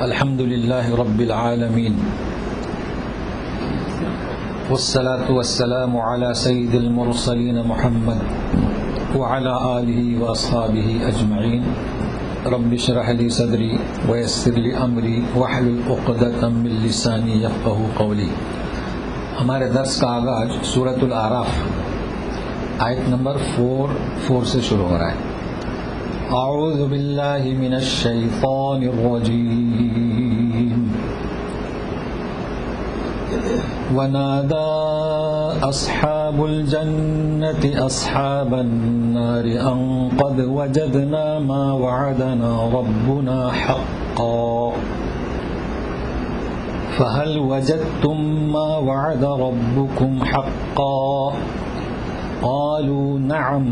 الحمد للہ رب العالمین والصلاة والسلام على سید المرسلین محمد وعلى آلہ واصحابہ اجمعین رب اشرح لی صدری ویسر لی امری واحلل عقدۃ من لسانی یفقہوا قولی۔ ہمارے درس کا آغاز سورۃ الاعراف آیت نمبر 4 سے شروع ہو رہا ہے۔ اعوذ باللہ من الشیطان الرجیم ونادى أصحاب الجنة أصحاب النار أن قد وجدنا ما وعدنا ربنا حقا فهل وجدتم ما وعد ربكم حقا قالوا نعم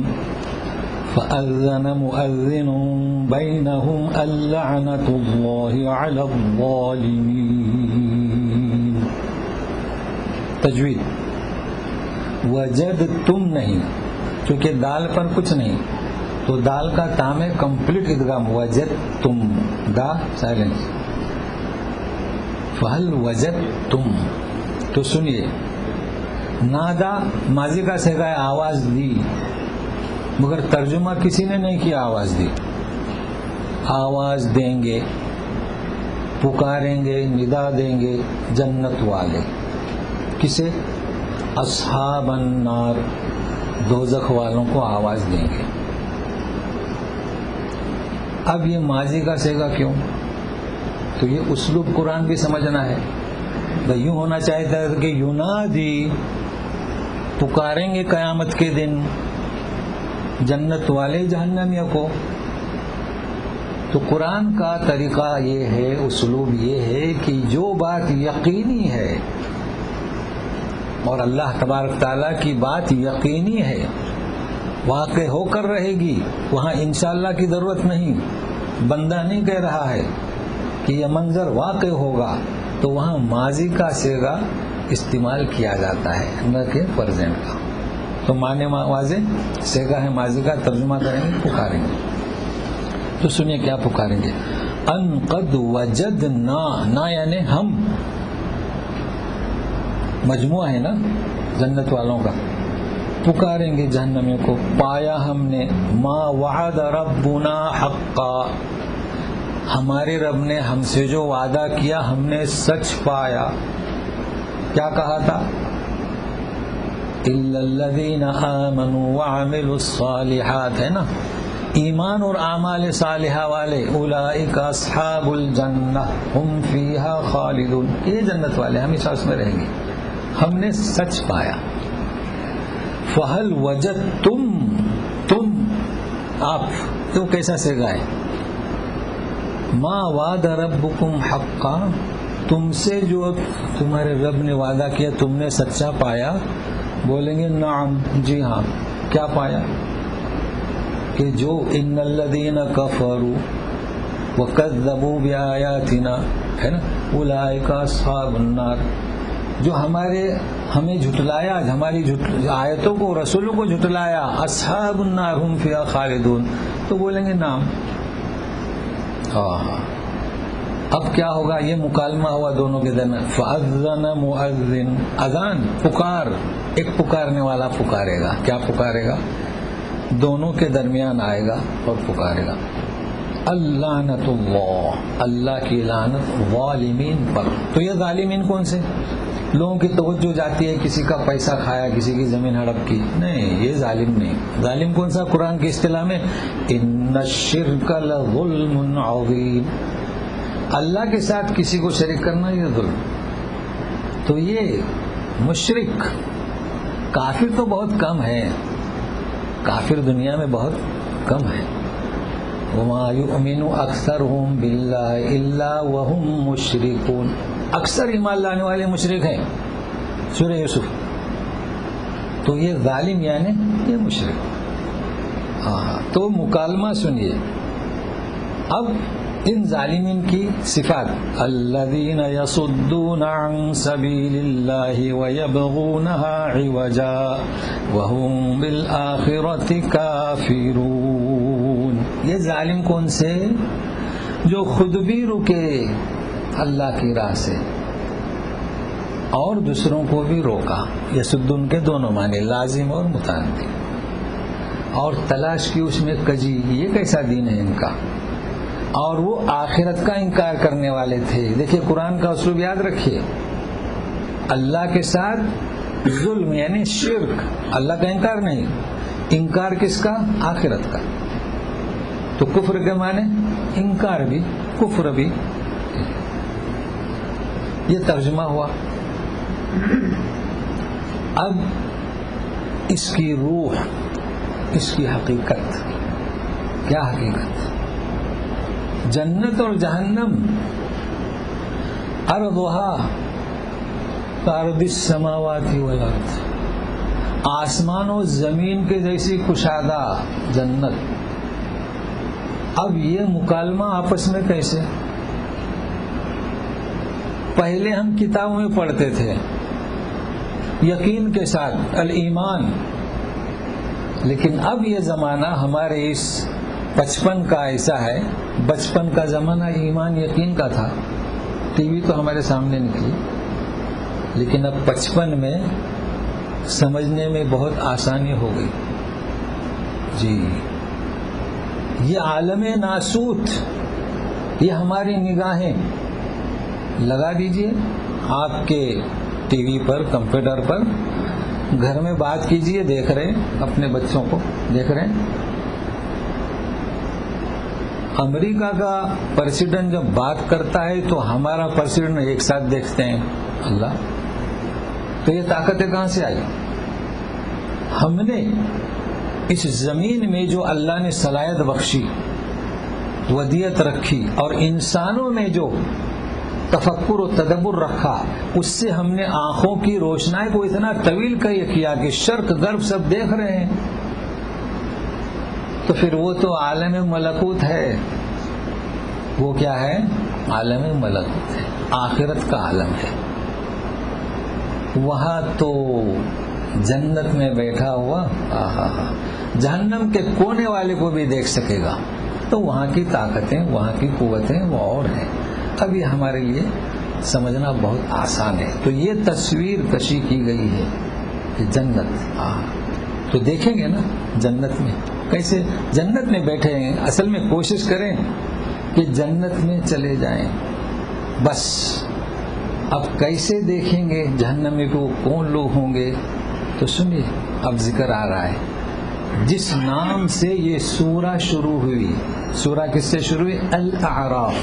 فأذن مؤذن بينهم اللعنة الله على الظالمين۔ تجوید وجدتم نہیں، چونکہ دال پر کچھ نہیں تو دال کا تام ہے کمپلیٹ ادغام، وجدتم دا سائلنس۔ فہل وجدتم تو سنیے، نادا ماضی کا صیغہ ہے آواز دی، مگر ترجمہ کسی نے نہیں کیا آواز دی۔ آواز دیں گے، پکاریں گے، ندا دیں گے جنت والے، کسے؟ اصحاب النار، دوزخ والوں کو آواز دیں گے۔ اب یہ ماضی کا صیغہ کیوں؟ تو یہ اسلوب قرآن بھی سمجھنا ہے۔ یوں ہونا چاہتا ہے کہ ینادی، پکاریں گے قیامت کے دن جنت والے جہنمیوں کو۔ تو قرآن کا طریقہ یہ ہے، اسلوب یہ ہے کہ جو بات یقینی ہے اور اللہ تبارک تعالیٰ کی بات یقینی ہے، واقع ہو کر رہے گی، وہاں انشاءاللہ کی ضرورت نہیں۔ بندہ نہیں کہہ رہا ہے کہ یہ منظر واقع ہوگا، تو وہاں ماضی کا صیغہ استعمال کیا جاتا ہے، نہ کہ پریزنٹ کا۔ تو معنی واضح، صیغہ ہے ماضی کا، ترجمہ کریں گے پکاریں گے۔ تو سنیے کیا پکاریں گے۔ ان قد وجدنا، نا یعنی ہم، مجموعہ ہے نا جنت والوں کا، پکاریں گے جہنمیوں کو، پایا ہم نے، ما وعد ربنا حقا، ہمارے رب نے ہم سے جو وعدہ کیا ہم نے سچ پایا۔ کیا کہا تھا؟ الا الذین آمنوا وعملوا الصالحات، ہے نا، ایمان اور اعمال صالحہ والے، اولئک اصحاب الجنہ ہم فیہا خالدون، یہ جنت والے ہمیشہ اس میں رہیں گے۔ ہم نے سچ پایا۔ فہل وجدتم، تم، آپ، تو کیسا صیغہ ہے؟ ما وعد ربکم حقا، تم سے جو تمہارے رب نے وعدہ کیا تم نے سچا پایا؟ بولیں گے نعم، جی ہاں۔ کیا پایا؟ کہ جو ان الذین کفروا وکذبوا بآیاتنا، ہے نا، اولئک اصحاب النار، جو ہمیں جھٹلایا، ہماری آیتوں کو، رسولوں کو جھٹلایا، اصحاب النار ہم فیہا خالدون، تو بولیں گے نعم۔ اب کیا ہوگا؟ یہ مکالمہ ہوا دونوں کے درمیان۔ فأذن مؤذن، اذان، پکار، ایک پکارنے والا پکارے گا۔ کیا پکارے گا؟ دونوں کے درمیان آئے گا اور پکارے گا، اللعنۃ اللہ، اللہ کی لعنت ظالمین پر۔ تو یہ ظالمین کون سے؟ لوگوں کی توجہ جاتی ہے، کسی کا پیسہ کھایا، کسی کی زمین ہڑپ کی، نہیں، یہ ظالم نہیں۔ ظالم کون سا؟ قرآن کی اصطلاح میں ان الشرک لظلم عظیم، اللہ کے ساتھ کسی کو شریک کرنا یہ ظلم۔ تو یہ مشرک، کافر تو بہت کم ہے، کافر دنیا میں بہت کم ہے۔ وما یؤمن اکثرهم باللہ الا وهم مشرکون، اکثر ایمان لانے والے مشرک ہیں، سورہ یوسف۔ تو یہ ظالم یعنی یہ مشرک۔ تو مکالمہ سنیے اب ان ظالمین کی صفات، الذین یصدون عن سبیل اللہ ویبغونها عوجا وهم بالآخرة کافرون۔ یہ ظالم کون سے؟ جو خود بھی رکے اللہ کی راہ سے اور دوسروں کو بھی روکا. یسدن کے دونوں معنی لازم اور متعدی. اور تلاش کی اس میں کجی یہ کیسا دین ہے ان کا. اور وہ آخرت کا انکار کرنے والے تھے. دیکھیے قرآن کا اسلوب یاد رکھیے. اللہ کے ساتھ ظلم یعنی شرک, اللہ کا انکار نہیں. انکار کس کا؟ آخرت کا. تو کفر کے معنی انکار بھی کفر بھی. یہ ترجمہ ہوا. اب اس کی روح, اس کی حقیقت کیا حقیقت؟ جنت اور جہنم ارضها کارض السماوات والارض, آسمان و زمین کے جیسی کشادہ جنت. اب یہ مکالمہ آپس میں کیسے؟ پہلے ہم کتابوں میں پڑھتے تھے یقین کے ساتھ الایمان, لیکن اب یہ زمانہ ہمارے اس 55 کا ایسا ہے. بچپن کا زمانہ ایمان یقین کا تھا, ٹی وی تو ہمارے سامنے نکلی, لیکن اب 55 میں سمجھنے میں بہت آسانی ہو گئی. جی یہ عالم ناسوت, یہ ہماری نگاہیں لگا دیجئے آپ کے ٹی وی پر, کمپیوٹر پر, گھر میں بات کیجئے, دیکھ رہے اپنے بچوں کو دیکھ رہے. امریکہ کا پریزیڈنٹ جب بات کرتا ہے تو ہمارا پریزیڈنٹ ایک ساتھ دیکھتے ہیں. اللہ, تو یہ طاقتیں کہاں سے آئی؟ ہم نے اس زمین میں جو اللہ نے صلاحیت بخشی, ودیت رکھی, اور انسانوں میں جو تفکر و تدبر رکھا, اس سے ہم نے آنکھوں کی روشنائی کو اتنا طویل کیا کہ شرق غرب سب دیکھ رہے ہیں. تو پھر وہ تو عالم ملکوت ہے. وہ کیا ہے؟ عالم ملکوت ہے, آخرت کا عالم ہے. وہاں تو جنت میں بیٹھا ہوا جہنم کے کونے والے کو بھی دیکھ سکے گا. تو وہاں کی طاقتیں, وہاں کی قوتیں وہ اور ہیں. اب یہ ہمارے لیے سمجھنا بہت آسان ہے. تو یہ تصویر کشی کی گئی ہے کہ جنت, تو دیکھیں گے نا جنت میں کیسے جنت میں بیٹھے ہیں. اصل میں کوشش کریں کہ جنت میں چلے جائیں. بس اب کیسے دیکھیں گے جہنم میں کو کون لوگ ہوں گے؟ تو سنیے, اب ذکر آ رہا ہے جس نام سے یہ سورہ شروع ہوئی. سورہ کس سے شروع ہوئی؟ الاعراف.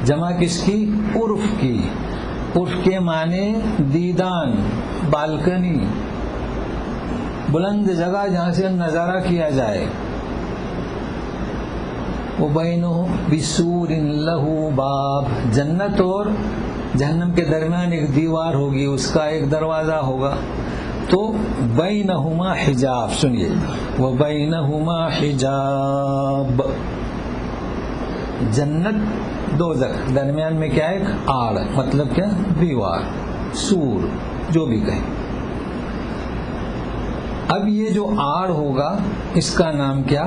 جمع کس کی؟ عرف کی. عرف کے معنی دیدان, بالکنی, بلند جگہ جہاں سے نظارہ کیا جائے. وَبَيْنَهُ بِسُورٍ لَهُ بَابٌ, جنت اور جہنم کے درمیان ایک دیوار ہوگی, اس کا ایک دروازہ ہوگا. تو بینہما حجاب. سنیے, وَبَيْنَهُمَا حِجَاب. جنت دوزخ درمیان میں کیا ہے؟ ایک آڑ, مطلب کیا؟ دیوار, سور, جو بھی کہیں. اب یہ جو آڑ ہوگا اس کا نام کیا؟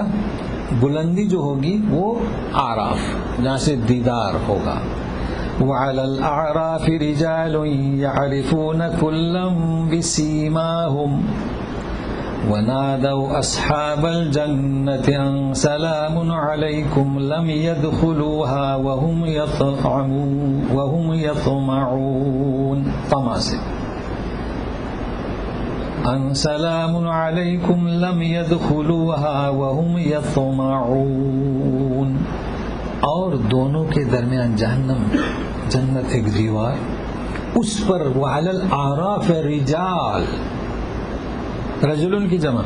بلندی جو ہوگی وہ آراف, جہاں سے دیدار ہوگا. وَعَلَى الْأَعْرَافِ رِجَالٌ يَعْرِفُونَ كُلًّا بِسِيمَاهُمْ وَنَادَوْا أَصْحَابَ الْجَنَّةِ أَنْ سَلَامٌ عَلَيْكُمْ لَمْ يَدْخُلُوهَا وَهُمْ يَطْمَعُونَ. طمع سے, أَنْ سَلَامٌ عَلَيْكُمْ لَمْ يَدْخُلُوهَا وَهُمْ يَطْمَعُونَ. اور دونوں کے درمیان جہنم, جنت ایک دیوار, اس پر وعلی الاعراف رجال, رجلن کی جمع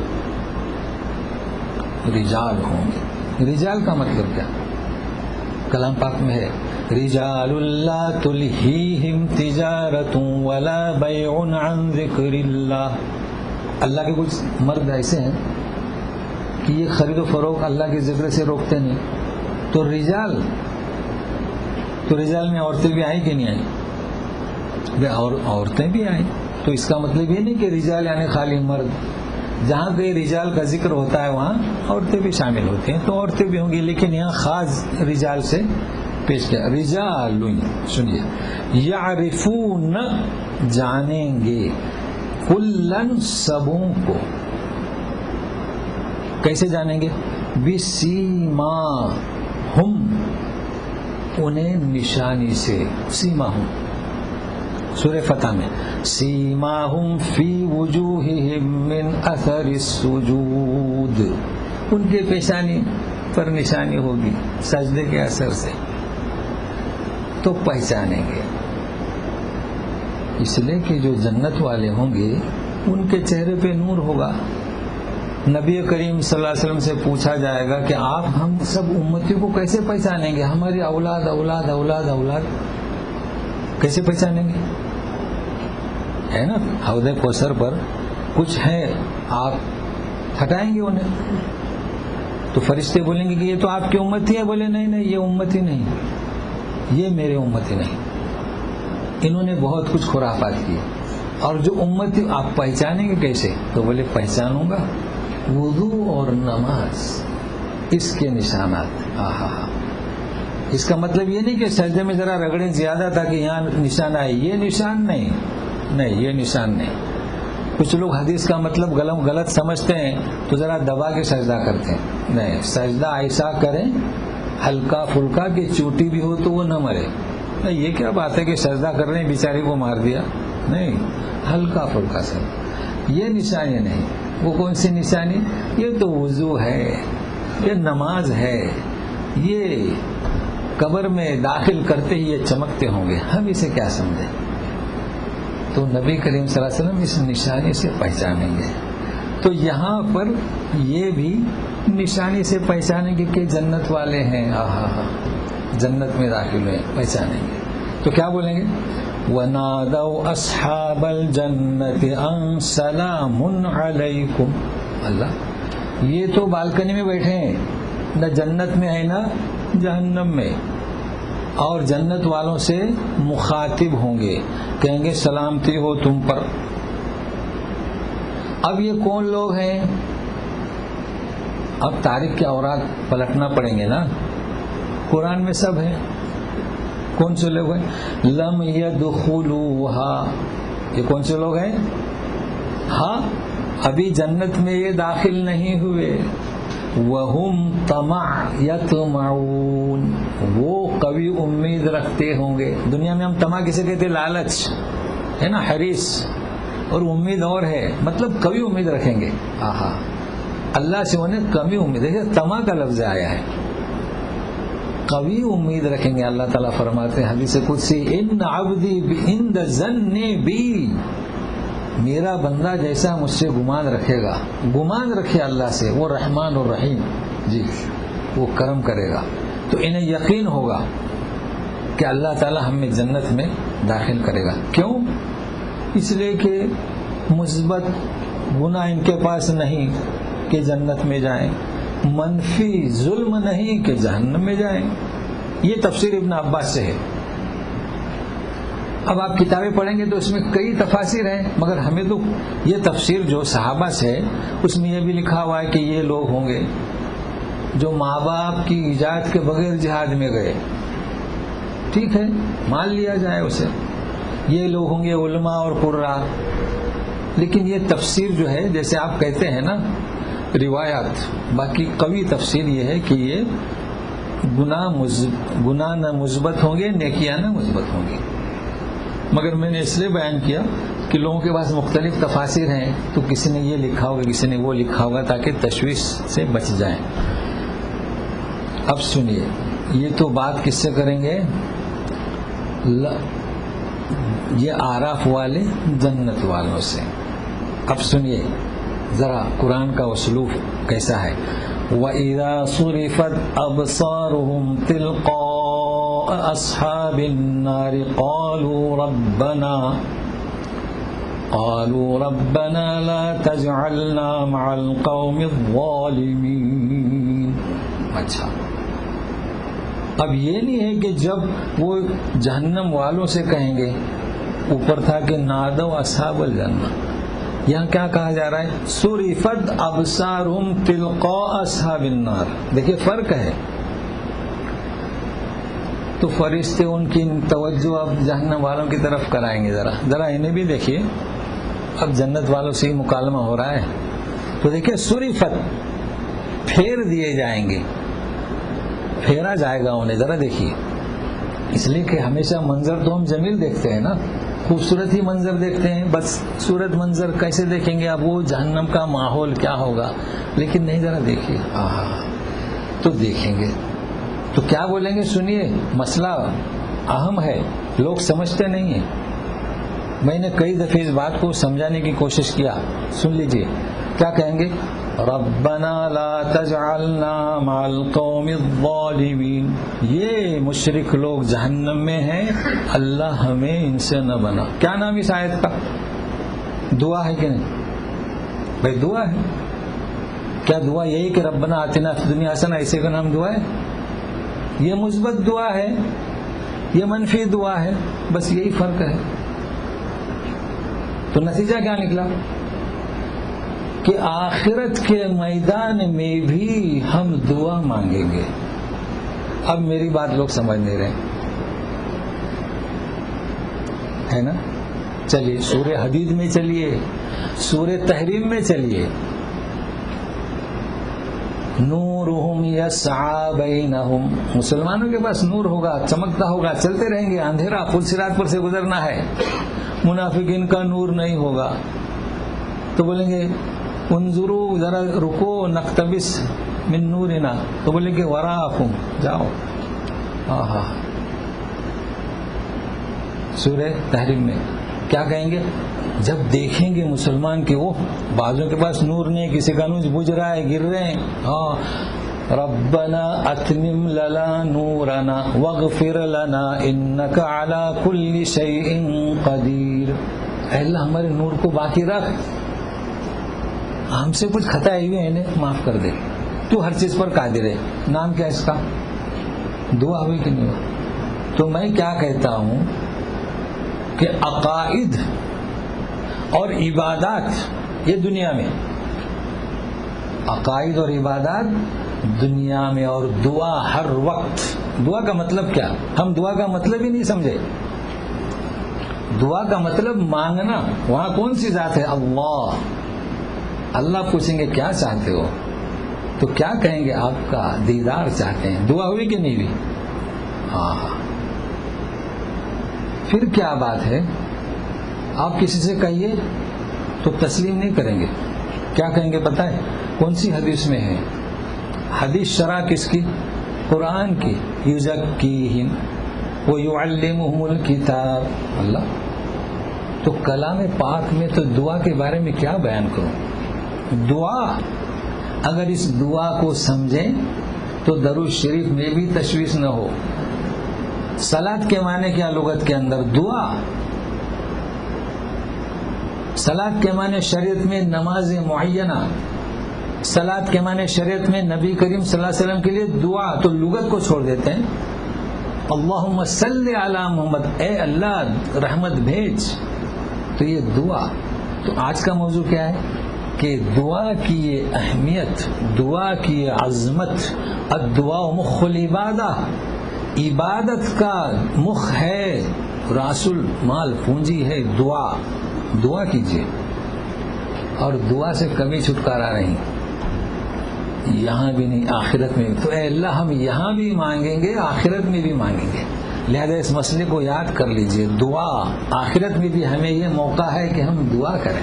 رجال ہوں گے. رجال کا مطلب کیا؟ کلام پاک میں ہے رجال لا تلہیہم تجارت ولا بیع عن ذکر اللہ. اللہ کے کچھ مرد ایسے ہیں کہ یہ خرید و فروخت اللہ کے ذکر سے روکتے نہیں. تو رجال میں عورتیں بھی آئیں کہ نہیں آئیں؟ اور عورتیں بھی آئیں. تو اس کا مطلب یہ نہیں کہ رجال یعنی خالی مرد. جہاں کہیں رجال کا ذکر ہوتا ہے وہاں عورتیں بھی شامل ہوتی ہیں, تو عورتیں بھی ہوں گی, لیکن یہاں خاص رجال سے پیش کیا. رجال سنیے یعرفون جانیں گے کلن سبوں کو. کیسے جانیں گے؟ بسیماہم انہیں نشانی سے. سیماہم سورہ فتح میں سیماہم فی وجوہہم من اثر السجود. ان کے پیشانی پر نشانی ہوگی سجدے کے اثر سے تو پہچانیں گے. اس لیے کہ جو جنت والے ہوں گے ان کے چہرے پہ نور ہوگا. نبی کریم صلی اللہ علیہ وسلم سے پوچھا جائے گا کہ آپ ہم سب امتیوں کو کیسے پہچانیں گے؟ ہماری اولاد اولاد اولاد اولاد کیسے پہچانیں گے؟ ہے نا حوض کوثر پر کچھ ہے، آپ ہٹائیں گے انہیں تو فرشتے بولیں گے کہ یہ تو آپ کی امتی ہے. بولے نہیں نہیں یہ امتی نہیں، یہ میرے امتی نہیں، انہوں نے بہت کچھ خرافات کی. اور جو امتی آپ پہچانیں گے کیسے؟ تو بولے پہچانوں گا وضو اور نماز اس کے نشانات. اس کا مطلب یہ نہیں کہ سجدے میں ذرا رگڑیں زیادہ تھا کہ یہاں نشان آئے، یہ نشان نہیں، یہ نشان نہیں. کچھ لوگ حدیث کا مطلب غلط سمجھتے ہیں تو ذرا دبا کے سجدہ کرتے ہیں. نہیں، سجدہ ایسا کریں ہلکا پھلکا کہ چوٹی بھی ہو تو وہ نہ مرے. نہیں یہ کیا بات ہے کہ سجدہ کر رہے ہیں بیچارے کو مار دیا. نہیں، ہلکا پھلکا سجدہ. یہ نشانی نہیں. وہ کون سی نشانی؟ یہ تو وضو ہے، یہ نماز ہے، یہ قبر میں داخل کرتے ہی یہ چمکتے ہوں گے. ہم اسے کیا سمجھیں؟ تو نبی کریم صلی اللہ علیہ وسلم اس نشانی سے پہچانیں گے. تو یہاں پر یہ بھی نشانی سے پہچانیں گے کہ جنت والے ہیں، جنت میں داخل ہوئے، پہچانیں گے. تو کیا بولیں گے؟ وَنَادَوْا أَصْحَابَ الْجَنَّةِ أَنْ سَلَامٌ عَلَيْكُمْ. اللہ یہ تو بالکنی میں بیٹھے ہیں، نہ جنت میں ہے نہ جہنم میں، اور جنت والوں سے مخاطب ہوں گے، کہیں گے سلامتی ہو تم پر. اب یہ کون لوگ ہیں؟ اب تاریخ کے اوراق پلٹنا پڑیں گے نا. قرآن میں سب ہیں. کون سے لوگ ہیں؟ لم يدخلوها. یہ کون سے لوگ ہیں؟ ہاں ابھی جنت میں یہ داخل نہیں ہوئے. وَهُمْ يَطْمَعُونَ. وہ قوی امید رکھتے ہوں گے. دنیا میں ہم طمع کسے کہتے؟ لالچ ہے نا، حریص. اور امید اور ہے، مطلب قوی امید رکھیں گے. اللہ سے انہیں کمی امید. دیکھیں طمع کا لفظ آیا ہے، قوی امید رکھیں گے. اللہ تعالیٰ فرماتے ہیں حدیث قدسی ان عبدی عند ظن بی. میرا بندہ جیسا مجھ سے گمان رکھے گا، گمان رکھے اللہ سے، وہ رحمان اور رحیم جی وہ کرم کرے گا. تو انہیں یقین ہوگا کہ اللہ تعالیٰ ہمیں جنت میں داخل کرے گا. کیوں؟ اس لیے کہ مثبت گناہ ان کے پاس نہیں کہ جنت میں جائیں، منفی ظلم نہیں کہ جہنم میں جائیں. یہ تفسیر ابن عباس سے ہے. اب آپ کتابیں پڑھیں گے تو اس میں کئی تفاسیر ہیں، مگر ہمیں تو یہ تفسیر جو صحابہ سے ہے اس میں یہ بھی لکھا ہوا ہے کہ یہ لوگ ہوں گے جو ماں باپ کی اجازت کے بغیر جہاد میں گئے. ٹھیک ہے، مان لیا جائے اسے. یہ لوگ ہوں گے علماء اور قراء. لیکن یہ تفسیر جو ہے جیسے آپ کہتے ہیں نا روایات، باقی قوی تفسیر یہ ہے کہ یہ گناہ نہ مثبت ہوں گے، نیکیاں نہ مثبت ہوں گی. مگر میں نے اس لیے بیان کیا کہ لوگوں کے پاس مختلف تفاسیر ہیں تو کسی نے یہ لکھا ہوگا کسی نے وہ لکھا ہوگا تاکہ تشویش سے بچ جائیں. اب سنیے، یہ تو بات کس سے کریں گے؟ یہ آراف والے جنت والوں سے. اب سنیے ذرا قرآن کا اسلوب کیسا ہے. وَإِذَا صُرِفَتْ أَبْصَارُهُمْ تِلْقَاءَ أَصْحَابِ النَّارِ قَالُوا رَبَّنَا لَا تَجْعَلْنَا مَعَ الْقَوْمِ الظَّالِمِينَ. اچھا، اب یہ نہیں ہے کہ جب وہ جہنم والوں سے کہیں گے، اوپر تھا کہ نادوا اصحاب الجنہ. یہاں کیا کہا جا رہا ہے؟ صرفت ابصارہم تلقاء اصحاب النار. دیکھیے فرق ہے. تو فرشتے ان کی توجہ اب جہنم والوں کی طرف کرائیں گے. ذرا انہیں بھی دیکھیے, اب جنت والوں سے ہی مکالمہ ہو رہا ہے. تو دیکھیے صرفت, پھیر دیے جائیں گے, پھیرا جائے گا انہیں. ذرا دیکھیے, اس لیے کہ ہمیشہ منظر تو ہم جمیل دیکھتے ہیں نا, خوبصورت ہی منظر دیکھتے ہیں, بس صورت منظر کیسے دیکھیں گے, اب وہ جہنم کا ماحول کیا ہوگا. لیکن نہیں, ذرا دیکھیے, تو دیکھیں گے تو کیا بولیں گے. سنیے, مسئلہ اہم ہے, لوگ سمجھتے نہیں ہیں. میں نے کئی دفعہ اس بات کو سمجھانے کی کوشش کیا, سن لیجئے. کیا کہیں گے, ربنا لا تجعلنا مع القوم الظالمین. یہ مشرک لوگ جہنم میں ہیں, اللہ ہمیں ان سے نہ بنا. کیا نام اس آیت کا؟ دعا ہے کہ نہیں بھائی؟ دعا ہے. کیا دعا یہی کہ ربنا آتنا فی الدنیا حسنہ, ایسے کا نام دعا ہے؟ یہ مثبت دعا ہے, یہ منفی دعا ہے, بس یہی فرق ہے. تو نتیجہ کیا نکلا کہ آخرت کے میدان میں بھی ہم دعا مانگیں گے. اب میری بات لوگ سمجھ نہیں رہے ہے نا. چلیے سورہ حدید میں چلیے, سورہ تحریم میں چلیے. نورہم یسعی بینہم, مسلمانوں کے پاس نور ہوگا, چمکتا ہوگا, چلتے رہیں گے. اندھیرا پل صراط پر سے گزرنا ہے. منافقین کا نور نہیں ہوگا تو بولیں گے انظروا, ذرا رکو, نقتبس من نورنا, تو بولیں گے وراءکم, جاؤ. سورہ تحریم میں کیا کہیں گے؟ جب دیکھیں گے مسلمان کہ وہ بعضوں کے پاس نور نہیں, کسی کا نور بجھ رہا ہے, گر رہے ہیں, ربنا اتمم لنا نورنا واغفر لنا انک علی کل شیء قدیر. اے اللہ ہمارے نور کو باقی رکھ, ہم سے کچھ خطا ہوئے ہیں, انہیں معاف کر دے, تو ہر چیز پر قادر ہے. نام کیا اس کا؟ دعا ہوئی کہ نہیں ہوئی؟ تو میں کیا کہتا ہوں کہ عقائد اور عبادات یہ دنیا میں, عقائد اور عبادات دنیا میں, اور دعا ہر وقت. دعا کا مطلب کیا؟ ہم دعا کا مطلب ہی نہیں سمجھے. دعا کا مطلب مانگنا. وہاں کون سی ذات ہے؟ اللہ. اللہ پوچھیں گے کیا چاہتے ہو, تو کیا کہیں گے؟ آپ کا دیدار چاہتے ہیں. دعا ہوئی کہ نہیں ہوئی؟ پھر کیا بات ہے؟ آپ کسی سے کہیے تو تسلیم نہیں کریں گے. کیا کہیں گے پتہ ہے؟ کون سی حدیث میں ہے؟ حدیث شرح کس کی؟ قرآن کی. یزکیہم ویعلمہم الکتاب. اللہ. تو کلام پاک میں تو دعا کے بارے میں کیا بیان کروں؟ دعا, اگر اس دعا کو سمجھیں تو درود شریف میں بھی تشویش نہ ہو. صلاۃ کے معنی کیا لغت کے اندر؟ دعا. صلاۃ کے معنی شریعت میں نماز معینہ, صلاۃ کے معنی شریعت میں نبی کریم صلی اللہ علیہ وسلم کے لیے دعا. تو لغت کو چھوڑ دیتے ہیں. اللہم صلی علی محمد, اے اللہ رحمت بھیج. تو یہ دعا. تو آج کا موضوع کیا ہے کہ دعا کی یہ اہمیت, دعا کی یہ عظمت. الدعاء مخ العبادہ, عبادت کا مخ ہے, راس المال, پونجی ہے دعا. دعا کیجیے, اور دعا سے کبھی چھٹکارا نہیں, یہاں بھی نہیں آخرت میں بھی. تو اے اللہ ہم یہاں بھی مانگیں گے, آخرت میں بھی مانگیں گے. لہذا اس مسئلے کو یاد کر لیجئے. دعا آخرت میں بھی ہمیں یہ موقع ہے کہ ہم دعا کریں,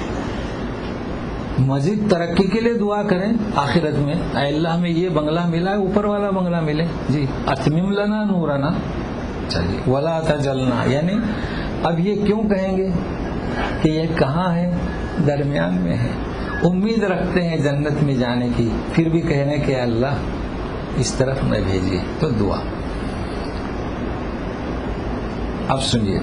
مزید ترقی کے لیے دعا کریں. آخرت میں اے اللہ ہمیں یہ بنگلہ ملا ہے, اوپر والا بنگلہ ملے. جی اتمم لنا نورنا. چلیے ولا تجلنا, یعنی اب یہ کیوں کہیں گے کہ یہ کہاں ہے؟ درمیان میں ہے. امید رکھتے ہیں جنت میں جانے کی, پھر بھی کہنے کہ اللہ اس طرف نہ بھیجیے. تو دعا. اب سنیے.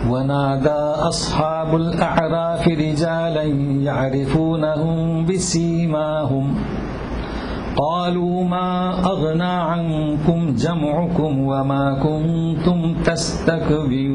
وَنَادَى أَصْحَابُ الْأَعْرَافِ رِجَالًا يَعْرِفُونَهُم بِسِيمَاهُمْ قَالُوا مَا أَغْنَى عَنكُمْ جَمْعُكُمْ وَمَا كُنتُمْ تَسْتَكْبِرُونَ.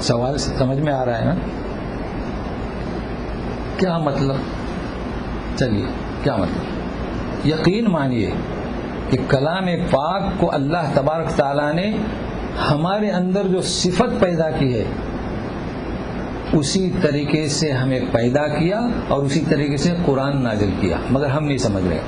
سوال سمجھ میں آ رہا ہے نا؟ کیا مطلب؟ چلیے کیا مطلب؟ یقین مانیے کہ کلام پاک کو اللہ تبارک تعالیٰ نے ہمارے اندر جو صفت پیدا کی ہے اسی طریقے سے ہمیں پیدا کیا اور اسی طریقے سے قرآن نازل کیا، مگر ہم نہیں سمجھ رہے۔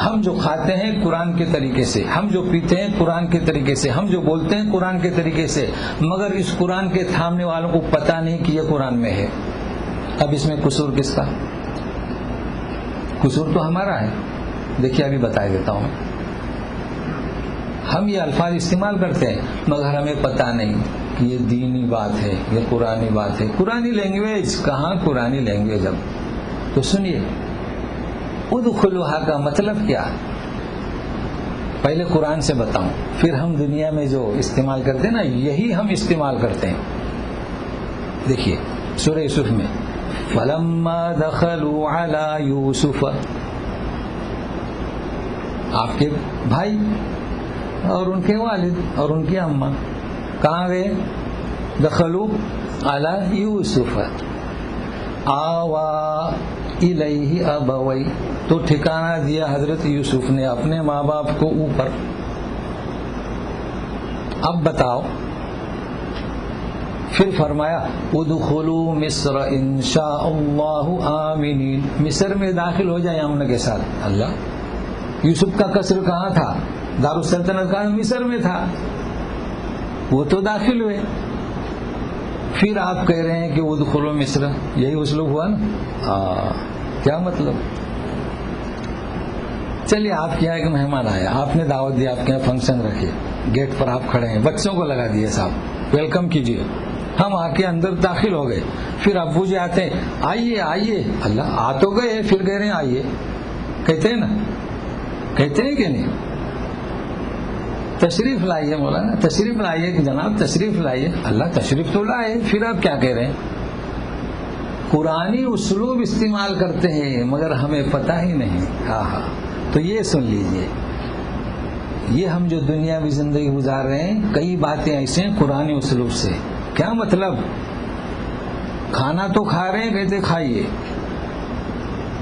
ہم جو کھاتے ہیں قرآن کے طریقے سے، ہم جو پیتے ہیں قرآن کے طریقے سے، ہم جو بولتے ہیں قرآن کے طریقے سے، مگر اس قرآن کے تھامنے والوں کو پتہ نہیں کہ یہ قرآن میں ہے۔ اب اس میں قصور کس کا؟ قصور تو ہمارا ہے۔ دیکھیے ابھی بتا دیتا ہوں، ہم یہ الفاظ استعمال کرتے ہیں مگر ہمیں پتہ نہیں کہ یہ دینی بات ہے، یہ قرآنی بات ہے۔ قرآنی لینگویج کہاں؟ قرآنی لینگویج اب تو سنیے، ادخلوہا کا مطلب کیا؟ پہلے قرآن سے بتاؤں، پھر ہم دنیا میں جو استعمال کرتے ہیں نا یہی ہم استعمال کرتے ہیں۔ دیکھیے سورہ یوسف میں فَلَمَّا دَخَلُوا عَلَى يُوسُفَ، آپ کے بھائی اور ان کے والد اور ان کی اماں کہاں گئے؟ دخلوا علی یوسف، آوا الیہ ابوی، تو ٹھکانہ دیا حضرت یوسف نے اپنے ماں باپ کو اوپر۔ اب بتاؤ، پھر فرمایا ادخلوا مصر ان شاء اللہ آمنین، مصر میں داخل ہو جائے امن کے ساتھ۔ اللہ، یوسف کا قصر کہاں تھا؟ دارالسلطنت کا مصر میں تھا، وہ تو داخل ہوئے۔ پھر آپ کہہ رہے ہیں کہ ادخلوا مصر، یہی اسلوب ہوا نا؟ کیا مطلب؟ چلیے آپ کے یہاں ایک مہمان آیا، آپ نے دعوت دی، آپ کے یہاں فنکشن رکھے، گیٹ پر آپ کھڑے ہیں، بچوں کو لگا دیے، صاحب ویلکم کیجیے۔ ہم آ کے اندر داخل ہو گئے، پھر ابو جی آتے ہیں، آئیے آئیے، اللہ آ تو گئے، پھر کہہ رہے ہیں آئیے، کہتے ہیں نا؟ کہتے ہیں کہ نہیں؟ تشریف لائیے مولانا، تشریف لائیے کہ جناب تشریف لائیے، اللہ تشریف تو لائے، پھر آپ کیا کہہ رہے ہیں؟ قرآنی اسلوب استعمال کرتے ہیں مگر ہمیں پتہ ہی نہیں۔ تو یہ سن لیجئے، یہ ہم جو دنیاوی زندگی گزار رہے ہیں کئی باتیں ایسے ہیں قرآنی اسلوب سے۔ کیا مطلب؟ کھانا تو کھا رہے ہیں، کہتے کھائیے،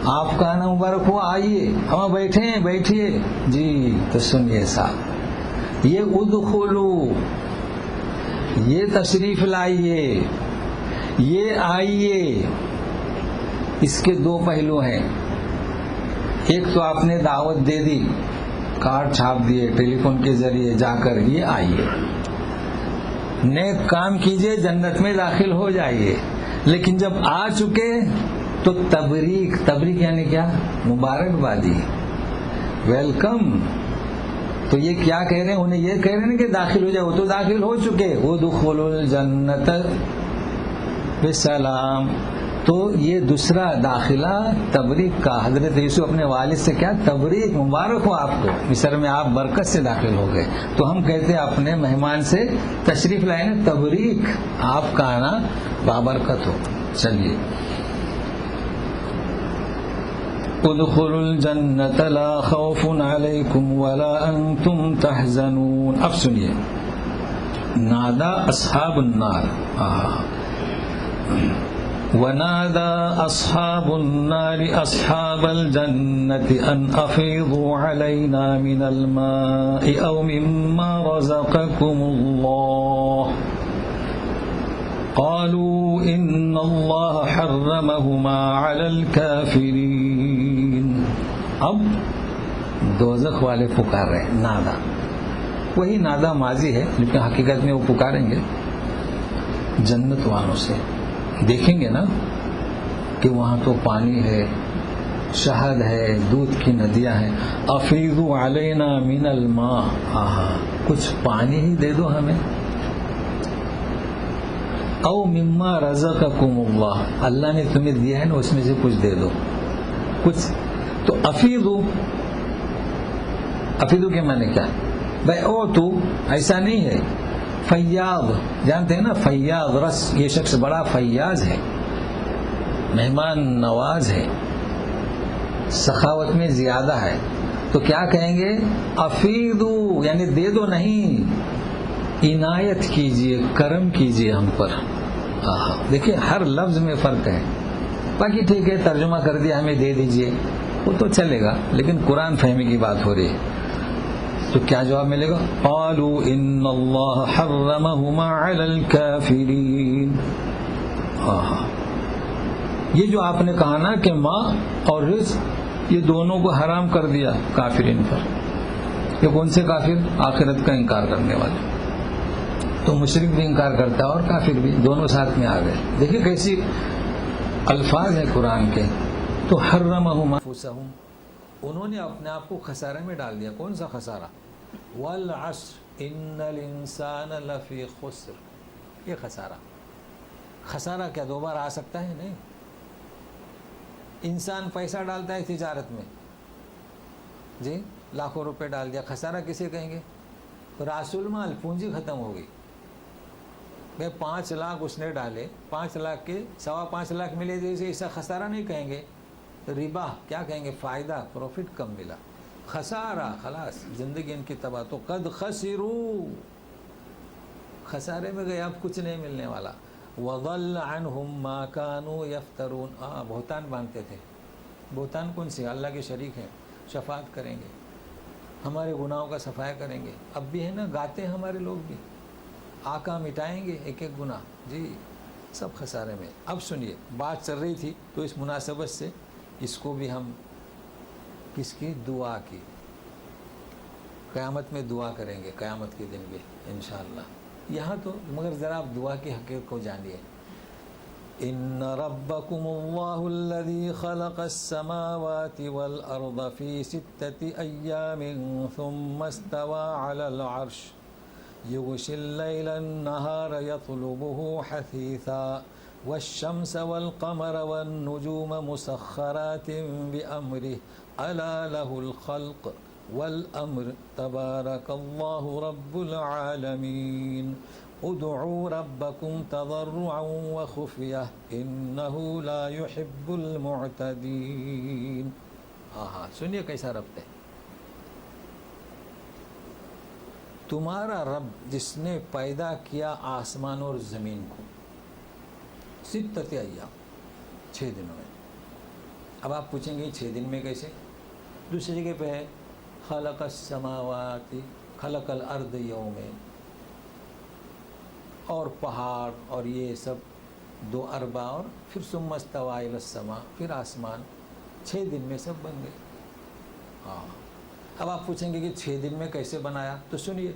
آپ کا آنا مبارک ہو، آئیے، ہم بیٹھے ہیں بیٹھیے، جی تو سنیے صاحب، یہ ادخلو، یہ تشریف لائیے، یہ آئیے، اس کے دو پہلو ہیں۔ ایک تو آپ نے دعوت دے دی، کارڈ چھاپ دیے، ٹیلی فون کے ذریعے جا کر یہ آئیے، نیک کام کیجئے، جنت میں داخل ہو جائیے۔ لیکن جب آ چکے تو تبریک، تبریک یعنی کیا؟ مبارکبادی، ویلکم۔ تو یہ کیا کہہ رہے ہیں؟ انہیں یہ کہہ رہے ہیں کہ داخل ہو جائے، وہ تو داخل ہو چکے، ادخلوا الجنت بسلام۔ تو یہ دوسرا داخلہ تبریک کا، حضرت یوسف اپنے والد سے کیا؟ تبریک، مبارک ہو آپ کو، مصر میں آپ برکت سے داخل ہو گئے۔ تو ہم کہتے ہیں اپنے مہمان سے تشریف لائے نا، تبریک، آپ کا آنا بابرکت ہو۔ چلیے، ادخلوا الجنت لا خوف علیکم ولا انتم تحزنون۔ اب سنیے، نادا اصحاب النار، ونادى أصحاب النار أصحاب الجنة أن أفيضوا علينا من الماء أو مما رزقكم الله قالوا إن الله حرمهما على الكافرين۔ اب دوزخ والے پکار رہے ہیں، نادا، وہی نادا ماضی ہے لیکن حقیقت میں وہ پکاریں گے جنت والوں سے۔ دیکھیں گے نا کہ وہاں تو پانی ہے، شہد ہے، دودھ کی ندیاں ہیں۔ افیضوا علینا من الماء، کچھ پانی ہی دے دو ہمیں، او مما رزقکم اللہ، اللہ نے تمہیں دیا ہے نا اس میں سے کچھ دے دو، کچھ۔ تو افیضوا، افیضوا کے معنی کیا؟ بھائی او تو ایسا نہیں ہے، فیاض جانتے ہیں نا، فیاض رس، یہ شخص بڑا فیاض ہے، مہمان نواز ہے، سخاوت میں زیادہ ہے۔ تو کیا کہیں گے؟ افیدو یعنی دے دو نہیں، عنایت کیجئے، کرم کیجئے ہم پر. دیکھیے ہر لفظ میں فرق ہے. باقی ٹھیک ہے ترجمہ کر دیا ہمیں دے دیجئے وہ تو چلے گا، لیکن قرآن فہمی کی بات ہو رہی ہے. تو کیا جواب ملے گا؟ قالوا ان اللہ حرمہما علی الکافرین. یہ جو آپ نے کہا نا کہ ماں اور رزق یہ دونوں کو حرام کر دیا کافرین پر. یہ کون سے کافر؟ آخرت کا انکار کرنے والے. تو مشرک بھی انکار کرتا ہے اور کافر بھی، دونوں ساتھ میں آ گئے. دیکھیں کیسی الفاظ ہیں قرآن کے. تو حرمہما انفسہم، انہوں نے اپنے آپ کو خسارے میں ڈال دیا. کون سا خسارہ؟ والعصر ان الانسان لفی خسر. یہ خسارہ کیا دو بار آ سکتا ہے؟ نہیں. انسان پیسہ ڈالتا ہے تجارت میں، جی لاکھوں روپے ڈال دیا، خسارہ کسے کہیں گے؟ راس المال، پونجی ختم ہو گئی. 5 لاکھ اس نے ڈالے، 5 لاکھ کے 5.25 لاکھ ملے تھے، اسے ایسا خسارہ نہیں کہیں گے. ربا کیا کہیں گے؟ فائدہ، پروفٹ کم ملا. خسارہ، خلاص زندگی ان کی تباہ. تو قد خسروا، خسارے میں گئے، اب کچھ نہیں ملنے والا. وضل عنہم ما كانوا یفترون. بہتان باندھتے تھے. بہتان کون سی؟ اللہ کے شریک ہیں، شفاعت کریں گے، ہمارے گناہوں کا صفایا کریں گے. اب بھی ہے نا، گاتے ہیں ہمارے لوگ بھی، آقا مٹائیں گے ایک ایک گناہ. جی سب خسارے میں. اب سنیے بات چل رہی تھی تو اس مناسبت سے اس کو بھی ہم کس کی؟ دعا کی. قیامت میں دعا کریں گے، قیامت کے دن بھی انشاءاللہ. یہاں تو مگر ذرا آپ دعا کی حقیقت کو جانیے. ان ربکم اللہ الذی خلق السماوات والارض فی 6 ایام ثم استوى علی العرش یغشی اللیل النہار یطلبه حثیثا والشمس والقمر والنجوم مسخرات بأمره الا له الخلق والامر تبارک اللہ رب العالمین ادعوا ربکم تضرعا وخفیہ انہ لا يحب المعتدین. سنیے کیسا ربط ہے. تمہارا رب جس نے پیدا کیا آسمان اور زمین کو 6 ایام، 6 دنوں میں. اب آپ پوچھیں گے 6 دن میں کیسے؟ دوسری جگہ پہ ہے خلق السماوات خلق الارض یومین، اور پہاڑ اور یہ سب 2 اربع، اور پھر ثم استوى الی السماء، پھر آسمان. 6 دن میں سب بن گئے. اب آپ پوچھیں گے کہ 6 دن میں کیسے بنایا؟ تو سنیے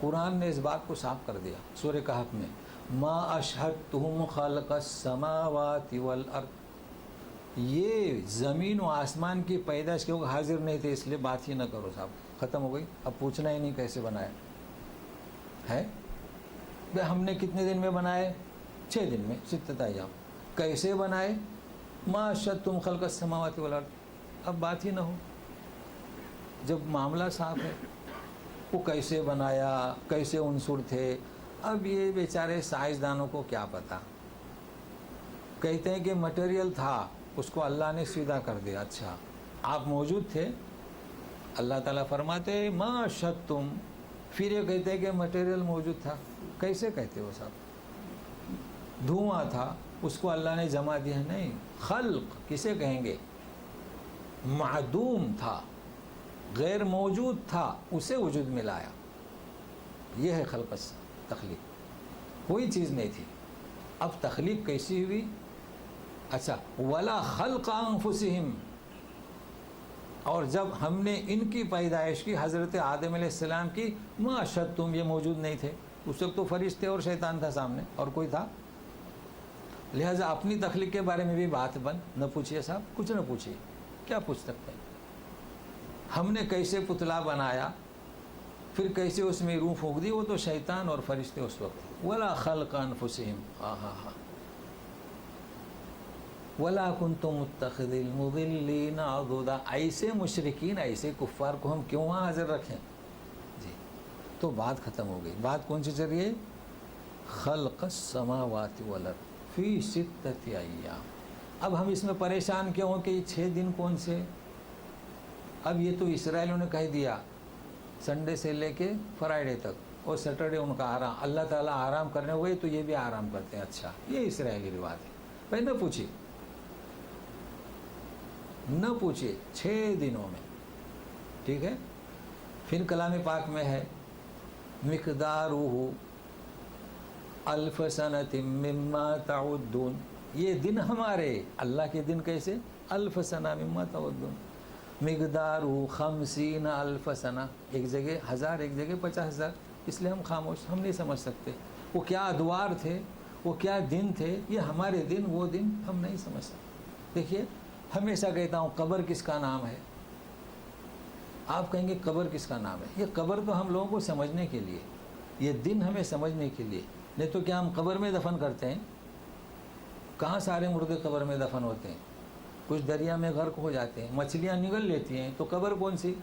قرآن نے اس بات کو صاف کر دیا سورہ کہف میں. ما اشہدتہم خلق السماوات والارض. یہ زمین و آسمان کی پیدائش کے وقت حاضر نہیں تھے، اس لیے بات ہی نہ کرو صاحب، ختم ہو گئی. اب پوچھنا ہی نہیں کیسے بنایا ہے. ہم نے کتنے دن میں بنائے؟ 6 دن میں، 6 ایام. کیسے بنائے؟ ما اشہدتم خلق السماوات والارض. اب بات ہی نہ ہو. جب معاملہ صاف ہے وہ کیسے بنایا، کیسے عنصر تھے. اب یہ بیچارے سائنسدانوں کو کیا پتا. کہتے ہیں کہ مٹیریل تھا، اس کو اللہ نے سیدھا کر دیا. اچھا آپ موجود تھے؟ اللہ تعالیٰ فرماتے ما اشہدتم. پھر یہ کہتے ہیں کہ مٹیریل موجود تھا. کیسے کہتے ہو صاحب؟ دھواں تھا، اس کو اللہ نے جما دیا. نہیں، خلق کسے کہیں گے؟ معدوم تھا، غیر موجود تھا، اسے وجود میں لایا. یہ ہے خلق، تخلیق. کوئی چیز نہیں تھی. اب تخلیق کیسی ہوئی؟ اچھا ولا خلق انفسہم. اور جب ہم نے ان کی پیدائش کی، حضرت آدم علیہ السلام کی، ما اشہدتم، یہ موجود نہیں تھے. اس وقت تو فرشتے اور شیطان تھا سامنے، اور کوئی تھا؟ لہٰذا اپنی تخلیق کے بارے میں بھی بات نہ پوچھیے صاحب، کچھ نہ پوچھیے. کیا پوچھ سکتے ہیں؟ ہم نے کیسے پتلا بنایا، پھر کیسے اس میں روح پھونک دی، وہ تو شیطان اور فرشتے اس وقت. ولا خلق انفسہم. ولا کنتم متخذ المضلین عضدا. ایسے مشرکین، ایسے کفار کو ہم کیوں وہاں حاضر رکھیں؟ جی تو بات ختم ہو گئی. بات کون سی چل رہی ہے؟ خلق السماوات والارض فی 6 ایام. اب ہم اس میں پریشان کیوں ہوں کہ یہ 6 دن کون سے؟ اب یہ تو اسرائیلیوں نے کہہ دیا سنڈے سے لے کے فرائیڈے تک. اور سیٹرڈے ان کا آرام. اللہ تعالیٰ آرام کرنے ہوئے تو یہ بھی آرام کرتے ہیں. اچھا یہ اسرائیلی رواج ہے. بھائی نہ پوچھیے 6 دنوں میں. ٹھیک ہے. پھر کلام پاک میں ہے مقدارہ الف سنۃ مما تعدون. یہ دن ہمارے اللہ کے دن کیسے؟ الف سنہ مما تعدون. مقدارہ 50 الف سنہ. ایک جگہ 1000 ایک جگہ 50,000. اس لیے ہم خاموش, ہم نہیں سمجھ سکتے وہ کیا ادوار تھے, وہ کیا دن تھے. یہ ہمارے دن وہ دن ہم نہیں سمجھ سکتے. دیکھیے ہمیشہ کہتا ہوں قبر کس کا نام ہے. آپ کہیں گے قبر کس کا نام ہے. یہ قبر تو ہم لوگوں کو سمجھنے کے لیے, یہ دن ہمیں سمجھنے کے لیے. نہیں تو کیا ہم قبر میں دفن کرتے ہیں؟ کہاں سارے مردے قبر میں دفن ہوتے ہیں؟ کچھ دریا میں غرق ہو جاتے ہیں, مچھلیاں نگل لیتی ہیں, تو قبر کون سی؟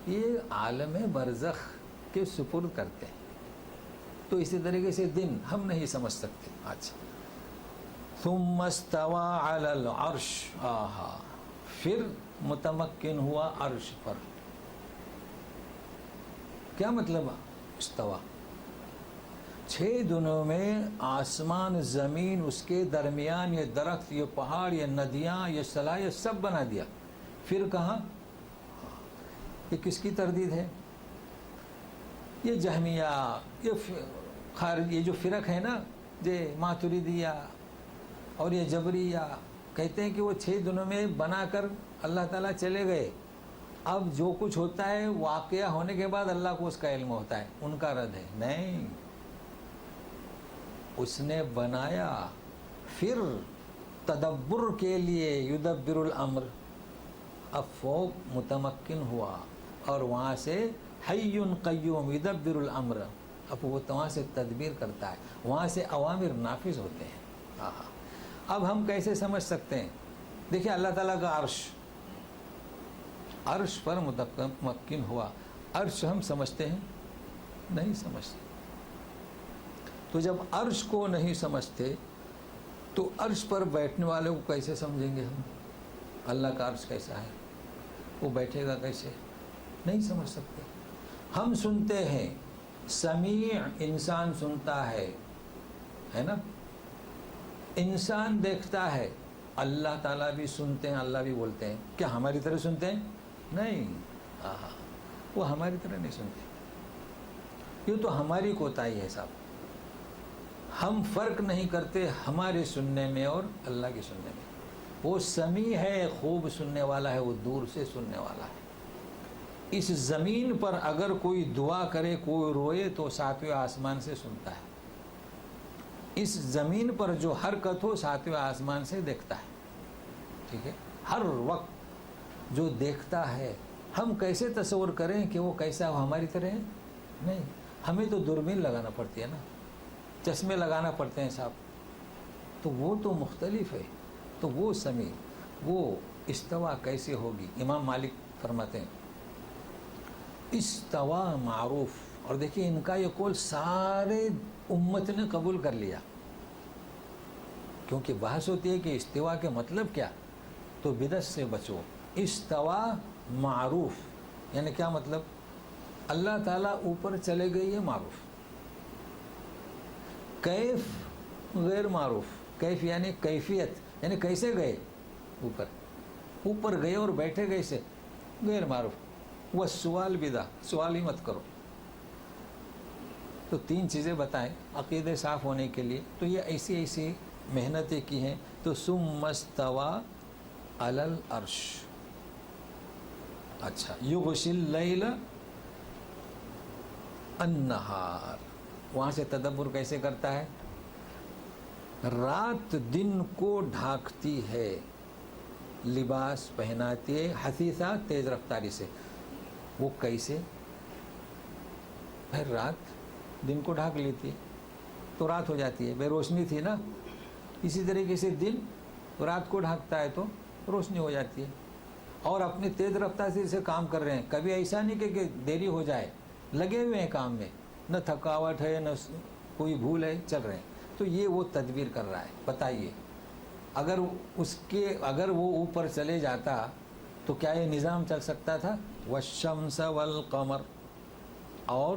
یہ عالم برزخ کے سپرد کرتے ہیں. تو اسی طریقے سے دن ہم نہیں سمجھ سکتے. اچھا ثم استوى على العرش. پھر متمکن ہوا عرش پر. کیا مطلب استوا؟ 6 دنوں میں آسمان زمین اس کے درمیان, یہ درخت, یہ پہاڑ, یہ ندیاں, یہ سلائے, یہ سب بنا دیا. پھر کہاں؟ یہ کس کی تردید ہے؟ یہ جہمیہ, یہ جو فرق ہے نا, یہ ماتریدیہ اور یہ جبریہ, کہتے ہیں کہ وہ 6 دنوں میں بنا کر اللہ تعالیٰ چلے گئے. اب جو کچھ ہوتا ہے واقعہ ہونے کے بعد اللہ کو اس کا علم ہوتا ہے. ان کا رد ہے نہیں, اس نے بنایا پھر تدبر کے لیے یدبر الامر. اب فوق متمکن ہوا اور وہاں سے حی قیوم یدبر الامر. اب وہ وہاں سے تدبیر کرتا ہے, وہاں سے اوامر نافذ ہوتے ہیں. اب ہم کیسے سمجھ سکتے ہیں؟ دیکھیں اللہ تعالیٰ کا عرش پر متمکن ہوا. عرش ہم سمجھتے ہیں؟ نہیں سمجھتے. تو جب عرش کو نہیں سمجھتے تو عرش پر بیٹھنے والے کو کیسے سمجھیں گے ہم؟ اللہ کا عرش کیسا ہے, وہ بیٹھے گا کیسے؟ نہیں سمجھ سکتے. ہم سنتے ہیں, سمیع انسان سنتا ہے نا, انسان دیکھتا ہے, اللہ تعالیٰ بھی سنتے ہیں, اللہ بھی بولتے ہیں. کیا ہماری طرح سنتے ہیں؟ نہیں, وہ ہماری طرح نہیں سنتے. یہ تو ہماری کوتاہی ہے صاحب. ہم فرق نہیں کرتے ہمارے سننے میں اور اللہ کے سننے میں. وہ سمیع ہے, خوب سننے والا ہے, وہ دور سے سننے والا ہے. اس زمین پر اگر کوئی دعا کرے, کوئی روئے, تو 7ویں آسمان سے سنتا ہے. اس زمین پر جو حرکت ہو 7ویں آسمان سے دیکھتا ہے. ٹھیک ہے, ہر وقت جو دیکھتا ہے. ہم کیسے تصور کریں کہ وہ کیسا ہو ہماری طرح ہے؟ نہیں, ہمیں تو دوربین لگانا پڑتی ہے نا, چشمے لگانا پڑتے ہیں صاحب. تو وہ تو مختلف ہے. تو وہ سمیع, وہ استوا کیسے ہوگی؟ امام مالک فرماتے ہیں استوا معروف. اور دیکھیے ان کا یہ قول سارے امت نے قبول کر لیا, کیونکہ بحث ہوتی ہے کہ استوا کے مطلب کیا, تو بدعت سے بچو. استوا معروف یعنی کیا مطلب؟ اللہ تعالیٰ اوپر چلے گئے, یہ معروف. کیف غیر معروف. کیف یعنی کیفیت, یعنی کیسے گئے اوپر گئے اور بیٹھے کیسے, غیر معروف. وہ سوال بدع, سوال ہی مت کرو. تو 3 چیزیں بتائیں عقیدے صاف ہونے کے لیے. تو یہ ایسی محنتیں کی ہیں. تو ثم استوى علی العرش. اچھا, یغشی اللیل النہار. وہاں سے تدبر کیسے کرتا ہے؟ رات دن کو ڈھانکتی ہے, لباس پہناتی ہے, حثیثہ تیز رفتاری سے. وہ کیسے؟ پھر رات دن کو ڈھانک لیتی ہے تو رات ہو جاتی ہے, بے روشنی تھی نا. اسی طریقے سے دن رات کو ڈھانکتا ہے تو روشنی ہو جاتی ہے. اور اپنی تیز رفتاری سے کام کر رہے ہیں. کبھی ایسا نہیں کہ دیری ہو جائے, لگے ہوئے ہیں کام میں, نہ تھکاوٹ ہے نہ کوئی بھول ہے, چل رہے ہیں. تو یہ وہ تدبیر کر رہا ہے. بتائیے اگر وہ اوپر چلے جاتا تو کیا یہ نظام چل سکتا تھا؟ والشمس والقمر, اور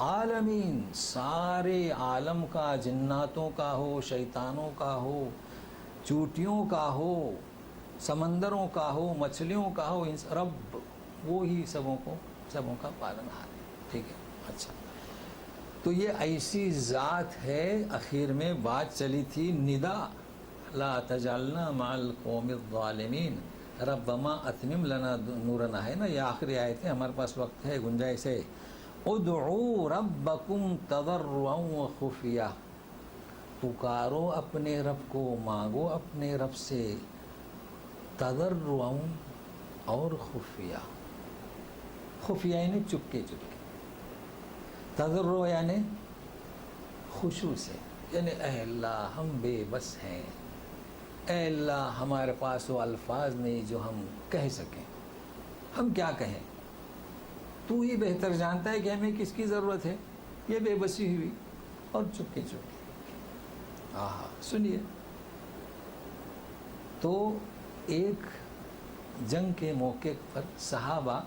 عالمین، سارے عالم کا، جناتوں کا ہو، شیطانوں کا ہو، چوٹیوں کا ہو، سمندروں کا ہو، مچھلیوں کا ہو، رب وہی سبوں کا پالنہار ہے. ٹھیک ہے. اچھا، تو یہ ایسی ذات ہے. اخیر میں بات چلی تھی ندا، لا تجعلنا مع القوم الظالمین ربما اتمم لنا نورنا، ہے نا. یہ آخری آیت ہے، ہمارے پاس وقت ہے، گنجائش ہے. ادعوا ربکم تضرعا وخفیہ، پکارو اپنے رب کو، مانگو اپنے رب سے، تضرعا اور خفیہ. خفیہ یعنی چپکے چپکے، تضرع یعنی خشوع سے، یعنی اے اللہ ہم بے بس ہیں، اے اللہ ہمارے پاس وہ الفاظ نہیں جو ہم کہہ سکیں، ہم کیا کہیں، تو ہی بہتر جانتا ہے کہ ہمیں کس کی ضرورت ہے. یہ بے بسی ہوئی اور چپکے چپکے. آہا، سنیے. تو ایک جنگ کے موقع پر صحابہ